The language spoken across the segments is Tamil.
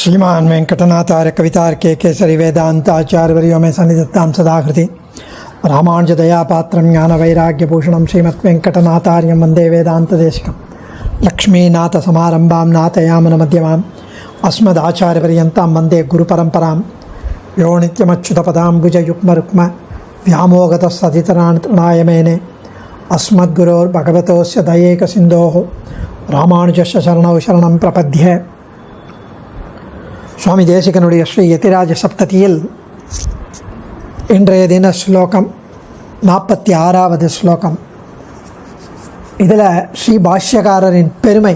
श्रीमान वेंकटनाथार्य कवितार्के केसरी वेदांताचार्यवर्यो में सन्निधत्तां सदाकृति रामानुजदयापात्रं ज्ञानवैराग्यभूषणं श्रीमद्वेंकटनाथार्यं वन्दे वेदान्तदेशिकं लक्ष्मीनाथसमारम्भां नाथयामनमध्यमाम् अस्मदाचार्यपर्यन्तां वन्दे गुरुपरम्परां यो नित्यमच्युतपदाम्बुजयुग्मरुक्म व्यामोगतस्सदितराणाय मेने अस्मद्गुरोर्भगवतोस्य दयैकसिन्धोः रामानुजस्य शरणौ शरणं प्रपद्ये. சுவாமி தேசிகனுடைய ஸ்ரீ யதிராஜ சப்ததியில் இன்றைய தின ஸ்லோகம் 46வது ஸ்லோகம். இதில் ஸ்ரீ பாஷ்யகாரரின் பெருமை,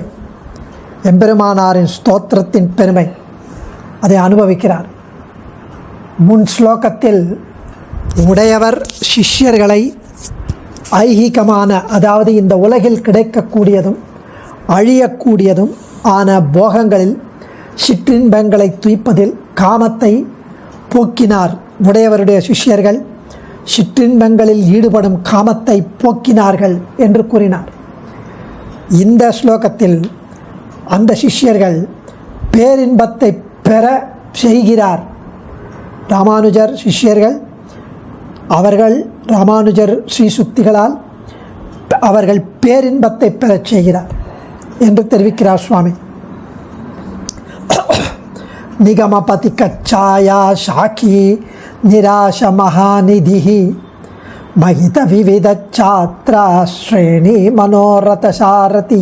எம்பெருமானாரின் ஸ்தோத்திரத்தின் பெருமை அதை அனுபவிக்கிறார். முன் ஸ்லோகத்தில் உடையவர் சிஷ்யர்களை ஐகிகமான, அதாவது இந்த உலகில் கிடைக்கக்கூடியதும் அழியக்கூடியதும் ஆன போகங்களில் சிற்றின்பங்களை துய்ப்பதில் காமத்தை போக்கினார். உடையவருடைய சிஷ்யர்கள் சிற்றின்பங்களில் ஈடுபடும் காமத்தை போக்கினார்கள் என்று கூறினார். இந்த ஸ்லோகத்தில் அந்த சிஷ்யர்கள் பேரின்பத்தை பெற செய்கிறார். ராமானுஜர் சிஷ்யர்கள், அவர்கள் ராமானுஜர் ஸ்ரீசுக்திகளால் அவர்கள் பேரின்பத்தை பெறச் செய்கிறார் என்று தெரிவிக்கிறார் சுவாமி. निगमपति कच्चाया शाखी निराश महानिधि महित विविध छात्रा श्रेणी मनोरथ सारथि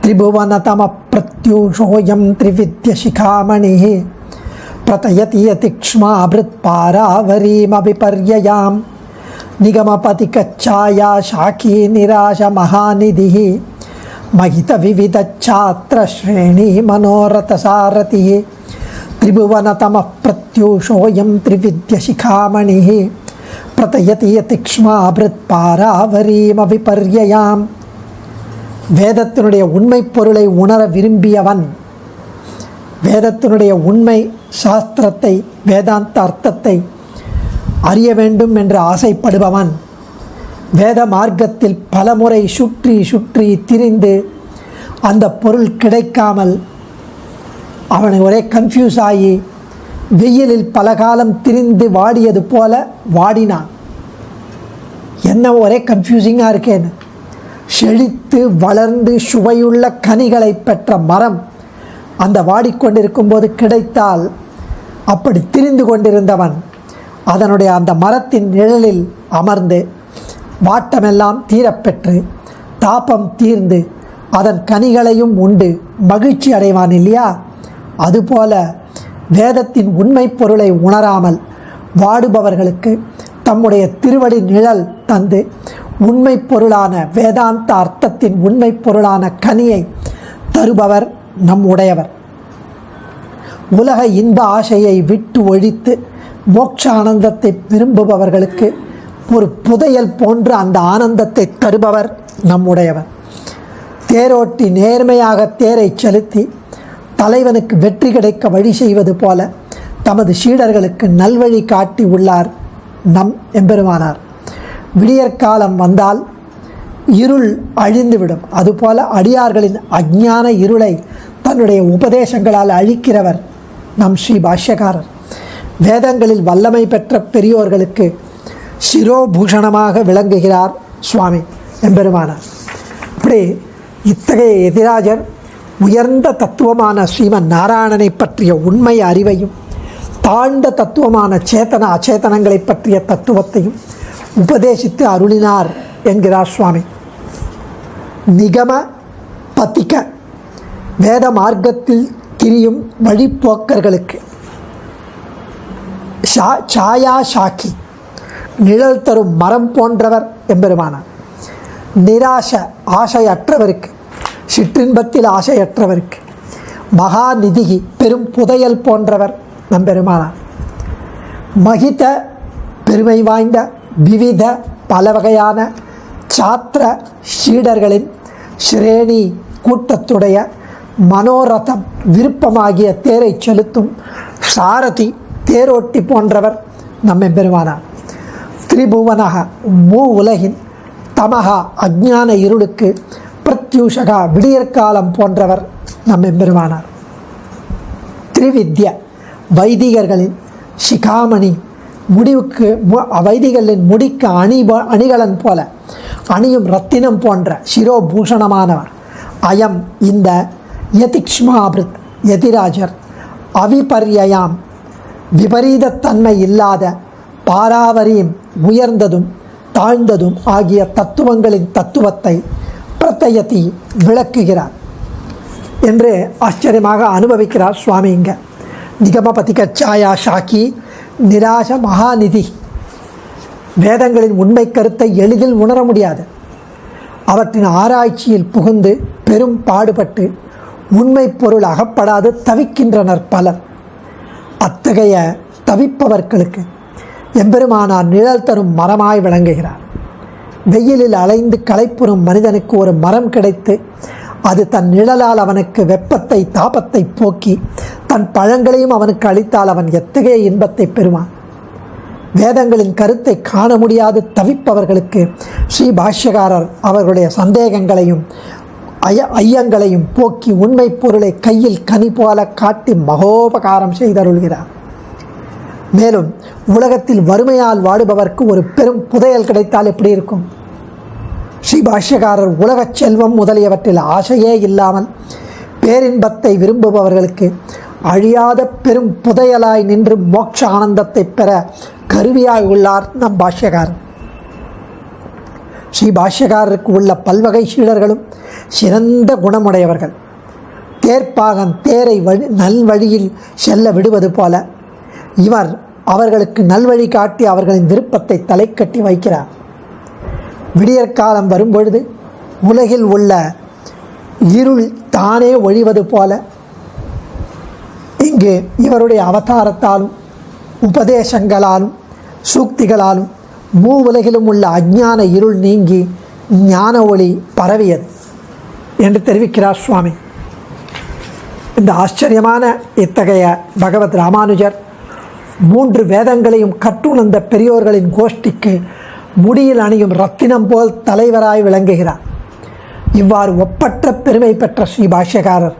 त्रिभुवनतम प्रत्यूषोऽयं त्रिविद्य शिखामणि प्रतयति यतिक्ष्माभृत्पारावरीमभिपर्ययां निगमपति कच्चाया शाखी निराश महानिधि महित विविध छात्र श्रेणी मनोरथ सारथि त्रिभुवनतम प्रत्यूषोऽयं त्रिविद्य शिखामणि प्रतयति यतिक्ष्माभृत्पारावरीमभिपर्ययां. வேதத்தினுடைய உண்மை பொருளை உணர விரும்பியவன், வேதத்தினுடைய உண்மை சாஸ்திரத்தை, வேதாந்த அர்த்தத்தை அறிய வேண்டும் என்று ஆசைப்படுபவன் வேத மார்க்கத்தில் பலமுறை சுற்றி சுற்றி திரிந்து அந்த பொருள் கிடைக்காமல் அவனை ஒரே கன்ஃபியூஸ் ஆகி வெயிலில் பல காலம் திரிந்து வாடியது போல வாடினான். என்ன ஒரே கன்ஃபியூசிங்காக இருக்கேன்னு. செழித்து வளர்ந்து சுவையுள்ள கனிகளை பெற்ற மரம் அந்த வாடிக்கொண்டிருக்கும் போது கிடைத்தால் அப்படி திரிந்து கொண்டிருந்தவன் அதனுடைய அந்த மரத்தின் நிழலில் அமர்ந்து வாட்டமெல்லாம் தீரப்பெற்று தாபம் தீர்ந்து அதன் கனிகளையும் உண்டு மகிழ்ச்சி அடைவான் இல்லையா? அதுபோல வேதத்தின் உண்மை பொருளை உணராமல் வாடுபவர்களுக்கு தம்முடைய திருவடி நிழல் தந்து உண்மை பொருளான வேதாந்த அர்த்தத்தின் உண்மை பொருளான கனியை தருபவர் நம் உடையவர். உலக இன்ப ஆசையை விட்டு ஒழித்து மோட்ச ஆனந்தத்தை விரும்புபவர்களுக்கு ஒரு புதையல் போன்ற அந்த ஆனந்தத்தை தருபவர் நம்முடையவர். தேரோட்டி நேர்மையாக தேரை செலுத்தி தலைவனுக்கு வெற்றி கிடைக்க வழி செய்வது போல தமது சீடர்களுக்கு நல்வழி காட்டி உள்ளார் நம் எம்பெருமானார். விடியற்காலம் வந்தால் இருள் அழிந்துவிடும். அதுபோல அடியார்களின் அஞ்ஞான இருளை தன்னுடைய உபதேசங்களால் அழிக்கிறவர் நம் ஸ்ரீ பாஷ்யகாரர். வேதங்களில் வல்லமை பெற்ற பெரியோர்களுக்கு சிரோபூஷணமாக விளங்குகிறார் சுவாமி எம்பெருமானார். இப்படி இத்தகைய எதிராஜர் உயர்ந்த தத்துவமான ஸ்ரீமன் நாராயணனை பற்றிய உண்மை அறிவையும் தாழ்ந்த தத்துவமான சேத்தன அச்சேதனங்களை பற்றிய தத்துவத்தையும் உபதேசித்து அருளினார் என்கிறார் சுவாமி. நிகம பதிக்க, வேத மார்க்கத்தில் திரியும் வழிப்போக்கர்களுக்கு, சாயா சாக்கி, நிழல் தரும் மரம் போன்றவர் எம்பெருமானார். நிராச, ஆசையற்றவருக்கு, சிற்றின்பத்தில் ஆசையற்றவருக்கு, மகாநிதிகி, பெரும் புதையல் போன்றவர் நம்பெருமானார். மகித, பெருமை வாய்ந்த, விவித, பல வகையான, சாத்திர, சீடர்களின் ஸ்ரேணி, கூட்டத்துடைய, மனோரதம், விருப்பமாகிய தேரை செலுத்தும் சாரதி, தேரோட்டி போன்றவர் நம்மெம்பெருமானார். திரிபுவனக, மூ உலகின், தமகா, அஞ்ஞான இருளுக்கு, பிரத்யூஷகா, விடியற்காலம் போன்றவர் நம்மெம்பெருமானார். திரிவித்ய வைதிகர்களின் சிகாமணி முடிவுக்கு வைதிகளின் முடிக்கு அணிகலன் போல அணியும் ரத்தினம் போன்ற சிரோபூஷணமானவர். அயம் இந்த யதிக்ஷ்மாபிருத் யதிராஜர் அவிபர்யாம் விபரீதத்தன்மை இல்லாத பாராவரியும் உயர்ந்ததும் தாழ்ந்ததும் ஆகிய தத்துவங்களின் தத்துவத்தை பிரத்தயதி விளக்குகிறார் என்று ஆச்சரியமாக அனுபவிக்கிறார் சுவாமி. இங்க நிகமபதிக சாயா ஷாக்கி நிராச மகாநிதி. வேதங்களின் உண்மை கருத்தை எளிதில் உணர முடியாது. அவற்றின் ஆராய்ச்சியில் புகுந்து பெரும் பாடுபட்டு உண்மை பொருள் அகப்படாது தவிக்கின்றனர் பலர். அத்தகைய தவிப்பவர்களுக்கு எம்பெருமானார் நிழல் தரும் மரமாய் விளங்குகிறார். வெயிலில் அலைந்து களைப்புறும் மனிதனுக்கு ஒரு மரம் கிடைத்து அது தன் நிழலால் அவனுக்கு வெப்பத்தை தாபத்தை போக்கி தன் பழங்களையும் அவனுக்கு அளித்தால் அவன் எத்தகைய இன்பத்தை பெறுவான். வேதங்களின் கருத்தை காண முடியாது தவிப்பவர்களுக்கு ஸ்ரீ பாஷ்யகாரர் அவர்களுடைய சந்தேகங்களையும் ஐயங்களையும் போக்கி உண்மை பொருளை கையில் கனி போல காட்டி மகோபகாரம் செய்தருள்கிறார். மேலும் உலகத்தில் வறுமையால் வாடுபவர்க்கு ஒரு பெரும் புதையல் கிடைத்தால் எப்படி இருக்கும்? ஸ்ரீ பாஷ்யகாரர் உலகச் செல்வம் முதலியவற்றில் ஆசையே இல்லாமல் பேரின்பத்தை விரும்புபவர்களுக்கு அழியாத பெரும் புதையலாய் நின்று மோட்ச ஆனந்தத்தை பெற கருவியாய் உள்ளார் நம் பாஷ்யகாரர். ஸ்ரீ பாஷ்யகாரருக்கு உள்ள பல்வகை சீடர்களும் சிறந்த குணமுடையவர்கள். தேர்ப்பாகன் தேரை நல்வழியில் செல்ல விடுவது போல இவர் அவர்களுக்கு நல்வழி காட்டி அவர்களின் விருப்பத்தை தலை கட்டி வைக்கிறார். விடியற்காலம் வரும்பொழுது உலகில் உள்ள இருள் தானே ஒழிவது போல இங்கு இவருடைய அவதாரத்தாலும் உபதேசங்களாலும் சூக்திகளாலும் மூவுலகிலும் உள்ள அஞ்ஞான இருள் நீங்கி ஞான ஒளி பரவியது என்று தெரிவிக்கிறார் சுவாமி. இந்த ஆச்சரியமான இத்தகைய பகவத் ராமானுஜர் 3 வேதங்களையும் கற்றுணர்ந்த பெரியோர்களின் கோஷ்டிக்கு முடியில் அணியும் ரத்தினம் போல் தலைவராய் விளங்குகிறார். இவ்வாறு ஒப்பற்ற பெருமை பெற்ற ஸ்ரீ பாஷ்யகாரர்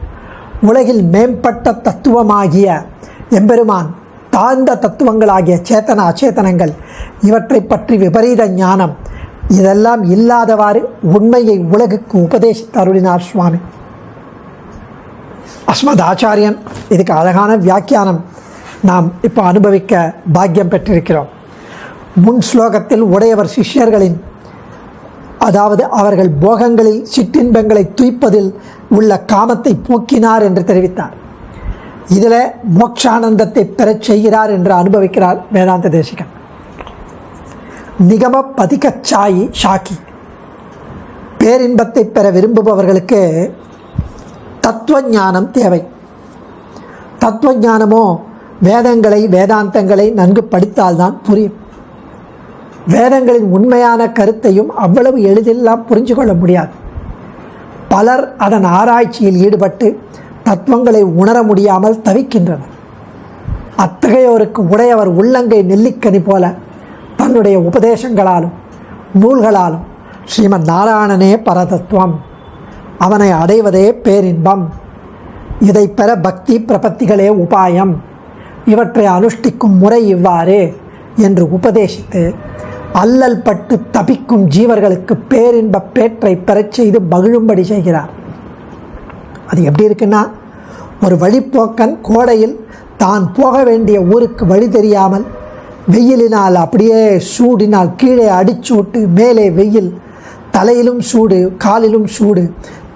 உலகில் மேம்பட்ட தத்துவமாகிய எம்பெருமான், தாழ்ந்த தத்துவங்களாகிய சேத்தன அச்சேதனங்கள் இவற்றை பற்றி விபரீத ஞானம் இதெல்லாம் இல்லாதவாறு உண்மையை உலகுக்கு உபதேசித்து அருளினார் சுவாமி. அஸ்மத் ஆச்சாரியன் இதுக்கு அழகான வியாக்கியானம் நாம் இப்போ அனுபவிக்க பாக்கியம் பெற்றிருக்கிறோம். முன் ஸ்லோகத்தில் உடையவர் சிஷ்யர்களின், அதாவது அவர்கள் போகங்களில் சிற்றின்பங்களை துய்ப்பதில் உள்ள காமத்தை போக்கினார் என்று தெரிவித்தார். இதில் மோட்சானந்தத்தை பெறச் செய்கிறார் என்று அனுபவிக்கிறார் வேதாந்த தேசிகன். நிகம பதிகச்சாயி ஷாக்கி. பேரின்பத்தை பெற விரும்புபவர்களுக்கு தத்துவ ஞானம் தேவை. தத்துவ ஞானமோ வேதங்களை வேதாந்தங்களை நன்கு படித்தால்தான் புரியும். வேதங்களின் உண்மையான கருத்தையும் அவ்வளவு எளிதெல்லாம் புரிஞ்சு கொள்ள முடியாது. பலர் அதன் ஆராய்ச்சியில் ஈடுபட்டு தத்துவங்களை உணர முடியாமல் தவிக்கின்றனர். அத்தகையோருக்கு உடையவர் உள்ளங்கை நெல்லிக்கனி போல தன்னுடைய உபதேசங்களாலும் நூல்களாலும் ஸ்ரீமன் நாராயணனே பரதத்துவம், அவனை அடைவதே பேரின்பம், இதை பெற பக்தி பிரபத்திகளே உபாயம், இவற்றை அனுஷ்டிக்கும் முறை இவ்வாறு என்று உபதேசித்து அல்லல் பட்டு தபிக்கும் ஜீவர்களுக்கு பேரின்ப பேற்றை பெறச் செய்து மகிழும்படி செய்கிறார். அது எப்படி இருக்குன்னா, ஒரு வழிப்போக்கன் கோடையில் தான் போக வேண்டிய ஊருக்கு வழி தெரியாமல் வெயிலினால் அப்படியே சூடினால் கீழே அடிச்சு விட்டு மேலே வெயில், தலையிலும் சூடு காலிலும் சூடு,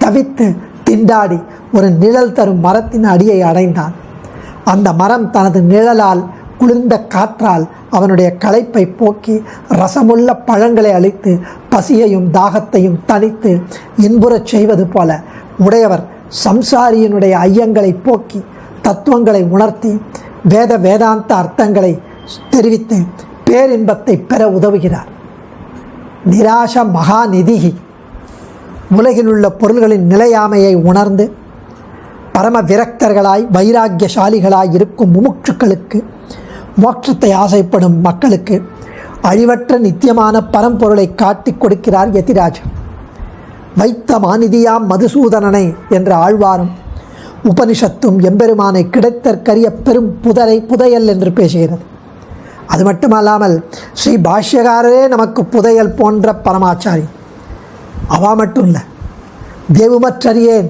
தவித்து திண்டாடி ஒரு நிழல் தரும் மரத்தின் அடியை அடைந்தான். அந்த மரம் தனது நிழலால் குளிர்ந்த காற்றால் அவனுடைய களைப்பை போக்கி ரசமுள்ள பழங்களை அளித்து பசியையும் தாகத்தையும் தணித்து இன்புறச் செய்வது போல உடையவர் சம்சாரியினுடைய ஐயங்களை போக்கி தத்துவங்களை உணர்த்தி வேத வேதாந்த அர்த்தங்களை தெரிவித்து பேரின்பத்தை பெற உதவுகிறார். நிராச மகாநிதிகி. உலகில் உள்ள பொருள்களின் நிலையாமையை உணர்ந்து பரம விரக்தர்களாய் வைராக்கியசாலிகளாய் இருக்கும் முமுட்சுக்களுக்கு, மோட்சத்தை ஆசைப்படும் மக்களுக்கு அழிவற்ற நித்தியமான பரம்பொருளை காட்டி கொடுக்கிறார் யதிராஜர். வைத்த மாநிதியாம் மதுசூதனனை என்ற ஆழ்வாரும் உபனிஷத்தும் எம்பெருமானை கிடைத்தற்கரிய பெரும் புதையல் என்று பேசுகிறது. அது மட்டுமல்லாமல் ஸ்ரீ பாஷ்யகாரரே நமக்கு புதையல் போன்ற பரமாச்சாரி. அவா மட்டும் இல்லை, தேவுமற்றறியேன்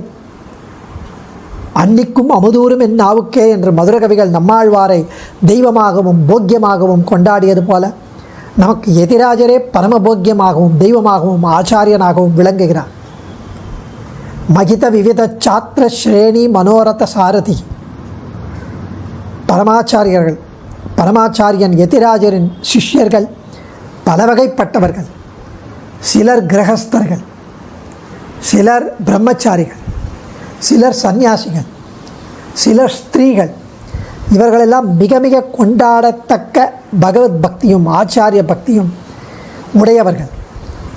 அன்னிக்கும் அமுதூரும் என் நாவுக்கே என்று மதுரகவிகள் நம்மாழ்வாரை தெய்வமாகவும் போக்கியமாகவும் கொண்டாடியது போல நமக்கு எதிராஜரே பரமபோக்கியமாகவும் தெய்வமாகவும் ஆச்சாரியனாகவும் விளங்குகிறார். மகித விவித சாத்திர ஸ்ரேணி மனோரத சாரதி. பரமாச்சாரியன் எதிராஜரின் சிஷ்யர்கள் பல வகைப்பட்டவர்கள். சிலர் கிரகஸ்தர்கள், சிலர் பிரம்மச்சாரிகள், சிலர் சந்நியாசிகள், சிலர் ஸ்திரீகள். இவர்களெல்லாம் மிக மிக கொண்டாடத்தக்க பகவத் பக்தியும் ஆச்சாரிய பக்தியும் உடையவர்கள்.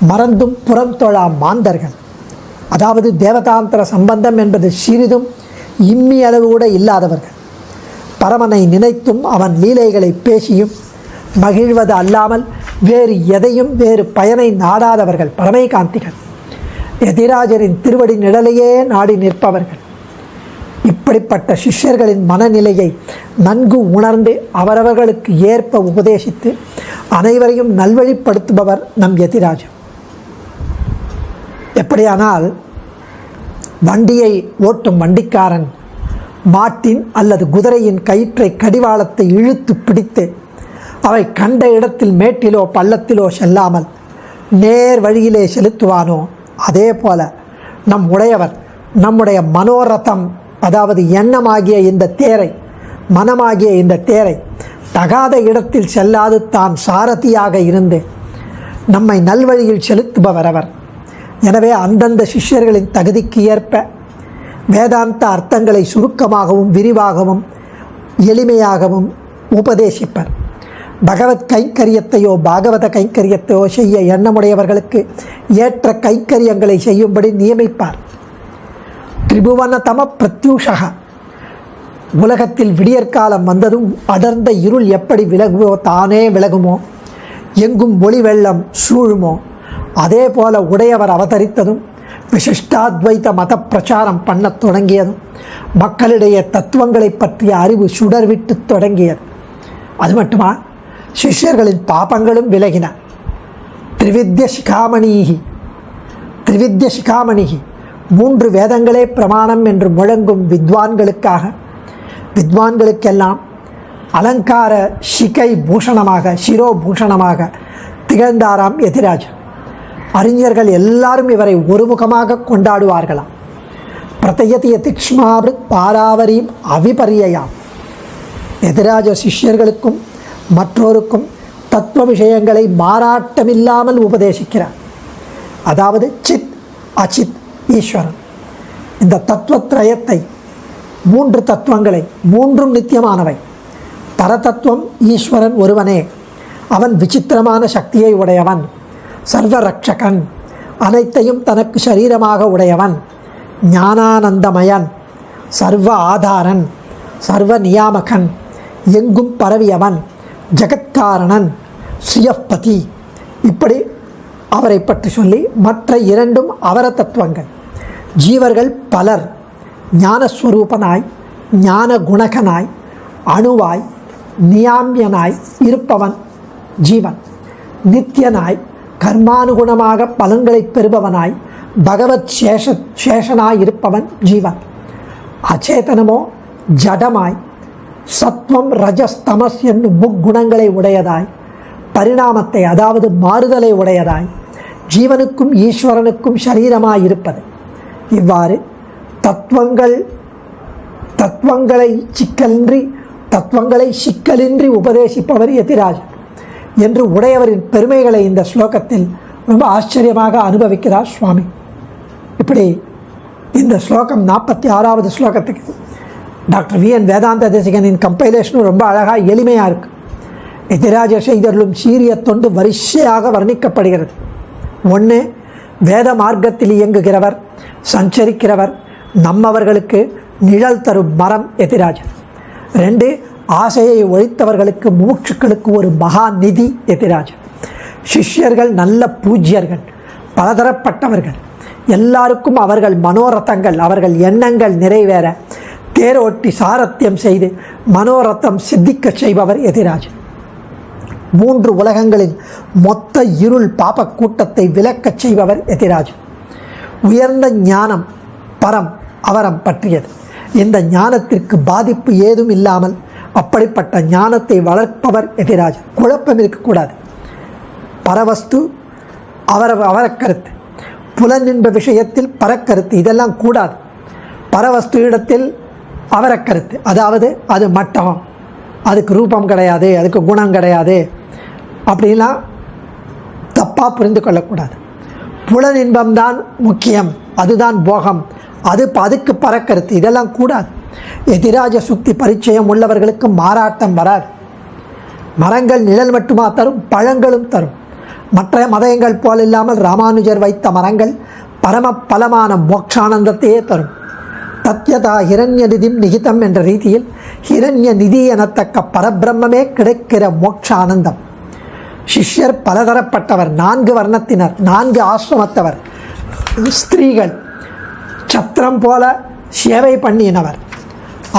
மறந்தும் புறம் தொழா மாந்தர்கள். அதாவது தேவதாந்திர சம்பந்தம் என்பது சிறிதும் இம்மி அளவு கூட இல்லாதவர்கள். பரமனை நினைத்தும் அவன் லீலைகளை பேசியும் மகிழ்வது அல்லாமல் வேறு எதையும் வேறு பயனை நாடாதவர்கள் பரமைகாந்திகள். எதிராஜரின் திருவடி நிழலையே நாடி நிற்பவர்கள். இப்படிப்பட்ட சிஷ்யர்களின் மனநிலையை நன்கு உணர்ந்து அவரவர்களுக்கு ஏற்ப உபதேசித்து அனைவரையும் நல்வழிப்படுத்துபவர் நம் எதிராஜர். எப்படியானால் வண்டியை ஓட்டும் வண்டிக்காரன் மாட்டின் அல்லது குதிரையின் கயிற்றை கடிவாளத்தை இழுத்து பிடித்து அவை கண்ட இடத்தில் மேட்டிலோ பள்ளத்திலோ செல்லாமல் நேர் வழியிலே செலுத்துவானோ, அதே போல நம் உடையவர் நம்முடைய மனோரதம், அதாவது எண்ணமாகிய இந்த தேரை, மனமாகிய இந்த தேரை தகாத இடத்தில் செல்லாது தான் சாரதியாக இருந்து நம்மை நல்வழியில் செலுத்துபவர் அவர். எனவே அந்தந்த சிஷ்யர்களின் தகுதிக்கு ஏற்ப வேதாந்த அர்த்தங்களை சுருக்கமாகவும் விரிவாகவும் எளிமையாகவும் உபதேசிப்பர். பகவத் கைங்கரியத்தையோ பாகவத கைங்கரியத்தையோ செய்ய எண்ணமுடையவர்களுக்கு ஏற்ற கைங்கரியங்களை செய்யும்படி நியமிப்பார். திரிபுவனதம பிரத்யூஷக. உலகத்தில் விடியற்காலம் வந்ததும் அடர்ந்த இருள் எப்படி விலகுவோ தானே விலகுமோ, எங்கும் ஒளி வெள்ளம் சூழுமோ, அதே போல உடையவர் அவதரித்ததும் விசிஷ்டாத்வைத மத பிரச்சாரம் பண்ணத் தொடங்கியதும் மக்களிடையே தத்துவங்களை பற்றிய அறிவு சுடர்விட்டு தொடங்கியது. அது மட்டுமா, சிஷ்யர்களின் பாபங்களும் விலகின. திரிவித்ய சிகாமணிகி 3 வேதங்களே பிரமாணம் என்று முழங்கும் வித்வான்களுக்கெல்லாம் அலங்கார சிகை பூஷணமாக சிரோபூஷணமாக திகழ்ந்தாராம் எதிராஜர். அறிஞர்கள் எல்லாரும் இவரை ஒருமுகமாக கொண்டாடுவார்களாம். பிரதயதிய திக்ஷ்மாவிருத் பாராவரீம் அவிபரியயாம். எதிராஜ சிஷ்யர்களுக்கும் மற்றோருக்கும் தத்துவ விஷயங்களை மாறாட்டமில்லாமல் உபதேசிக்கிறார். அதாவது சித் அச்சித் ஈஸ்வரன். இந்த தத்துவத்ரயத்தை 3 தத்துவங்களை, 3ம் நித்தியமானவை. பரதத்துவம் ஈஸ்வரன் ஒருவனே. அவன் விசித்திரமான சக்தியை உடையவன், சர்வரக்ஷகன், அனைத்தையும் தனக்கு சரீரமாக உடையவன், ஞானானந்தமயன், சர்வ ஆதாரன், சர்வ நியாமகன், எங்கும் பரவியவன், ஜகத்காரணன், ஸ்ரீயப்பதி. இப்படி அவரை பற்றி சொல்லி மற்ற 2ம் அவர தத்துவங்கள். ஜீவர்கள் பலர். ஞானஸ்வரூபனாய், ஞான குணகனாய், அணுவாய், நியாமியனாய் இருப்பவன் ஜீவன். நித்தியனாய், கர்மானுகுணமாக பலன்களை பெறுபவனாய், பகவத் சேஷனாய் இருப்பவன் ஜீவன். அச்சேதனமோ ஜடமாய், சத்வம் ரஜஸ் தமஸ் என்னும் முக்குணங்களை உடையதாய், பரிணாமத்தை அதாவது மாறுதலை உடையதாய், ஜீவனுக்கும் ஈஸ்வரனுக்கும் சரீரமாய் இருப்பது. இவ்வாறு தத்துவங்களை சிக்கலின்றி உபதேசிப்பவர் எதிராஜர் என்று உடையவரின் பெருமைகளை இந்த ஸ்லோகத்தில் ரொம்ப ஆச்சரியமாக அனுபவிக்கிறார் சுவாமி. இப்படி இந்த ஸ்லோகம் 46வது ஸ்லோகத்துக்கு டாக்டர் வி.என். வேதாந்த தேசிகனின் கம்பைலேஷனும் ரொம்ப அழகாக எளிமையாக இருக்குது. எதிராஜர் செய்தருளும் சீரிய தொண்டு வரிசையாக வர்ணிக்கப்படுகிறது. 1, வேத மார்க்கத்தில் இயங்குகிறவர், சஞ்சரிக்கிறவர், நம்மவர்களுக்கு நிழல் தரும் மரம் எதிராஜர். 2, ஆசையை ஒழித்தவர்களுக்கு மூச்சுக்களுக்கு ஒரு மகா நிதி எதிராஜர். சிஷ்யர்கள் நல்ல பூஜ்யர்கள், பலதரப்பட்டவர்கள். எல்லாருக்கும் அவர்கள் மனோரதங்கள், அவர்கள் எண்ணங்கள் நிறைவேற தேரோட்டி சாரத்தியம் செய்து மனோரத்தம் சித்திக்கச் செய்பவர் எதிராஜன். 3 உலகங்களின் மொத்த இருள் பாப கூட்டத்தை விலக்கச் செய்பவர் எதிராஜன். உயர்ந்த ஞானம் பரம் அவரம் பற்றியது. இந்த ஞானத்திற்கு பாதிப்பு ஏதும் இல்லாமல் அப்படிப்பட்ட ஞானத்தை வளர்ப்பவர் எதிராஜன். குழப்பம் இருக்கக்கூடாது. பரவஸ்து அவரக்கருத்து, புலனின்ப விஷயத்தில் பரக்கருத்து, இதெல்லாம் கூடாது. பரவஸ்து இடத்தில் அவரக்கருத்து, அதாவது அது மட்டகம், அதுக்கு ரூபம் கிடையாது, அதுக்கு குணம் கிடையாது அப்படின்லாம் தப்பாக புரிந்து கொள்ளக்கூடாது. புலனின்பம்தான் முக்கியம், அதுதான் போகம், அதுக்கு பரக்கருத்து, இதெல்லாம் கூடாது. எதிராஜ சுக்தி பரிச்சயம் உள்ளவர்களுக்கு மாறாட்டம் வராது. மரங்கள் நிழல் மட்டுமா தரும், பழங்களும் தரும். மற்ற மதங்கள் போல் இல்லாமல் ராமானுஜர் வைத்த மரங்கள் பரம பலமான மோட்சானந்தத்தையே தரும். தத்யதா ஹிரண்ய நிதிம் நிகிதம் என்ற ரீதியில் ஹிரண்ய நிதி எனத்தக்க பரபிரம்மே கிடைக்கிற மோட்ச ஆனந்தம். சிஷ்யர் பலதரப்பட்டவர், 4 வர்ணத்தினர், 4 ஆசிரமத்தவர். ஸ்திரீகள் சத்திரம் போல சேவை பண்ணினவர்.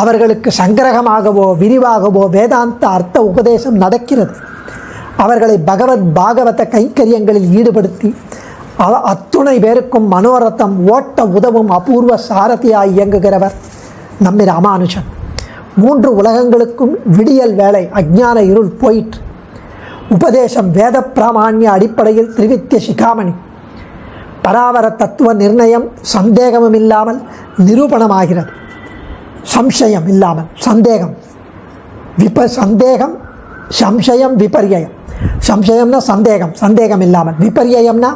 அவர்களுக்கு சங்கிரகமாகவோ விரிவாகவோ வேதாந்த அர்த்த உபதேசம் நடக்கிறது. அவர்களை பாகவத கைங்கரியங்களில் ஈடுபடுத்தி அத்துணை பேருக்கும் மனோரத்தம் ஓட்ட உதவும் அபூர்வ சாரதியாய் இயங்குகிறவர் நம்மை ராமானுஜன். 3 உலகங்களுக்கும் விடியல் வேலை அஞ்ஞான இருள் போயிற்று. உபதேசம் வேத பிராமான்ய அடிப்படையில் திரிவித்திய சிகாமணி. பராவர தத்துவ நிர்ணயம் சந்தேகமும் இல்லாமல் நிரூபணமாகிறது. சம்சயம் இல்லாமல் சந்தேகம், சந்தேகம், சம்சயம், விபர்யம். சம்சயம்னா சந்தேகம், சந்தேகம் இல்லாமல். விபர்யம்னா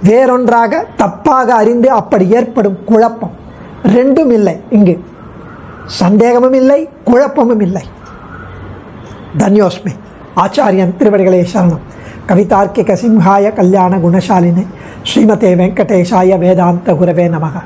வேறொன்றாக தப்பாக அறிந்து அப்படி ஏற்படும் குழப்பம். 2ம் இல்லை. இங்கு சந்தேகமும் இல்லை, குழப்பமும் இல்லை. தன்யோஸ்மி. ஆச்சாரியன் திருவடிகளே சரணம். கவிதார்க்கிக சிம்ஹாய கல்யாண குணசாலினே ஸ்ரீமதே வெங்கடேஷாய வேதாந்த குரவே நமக.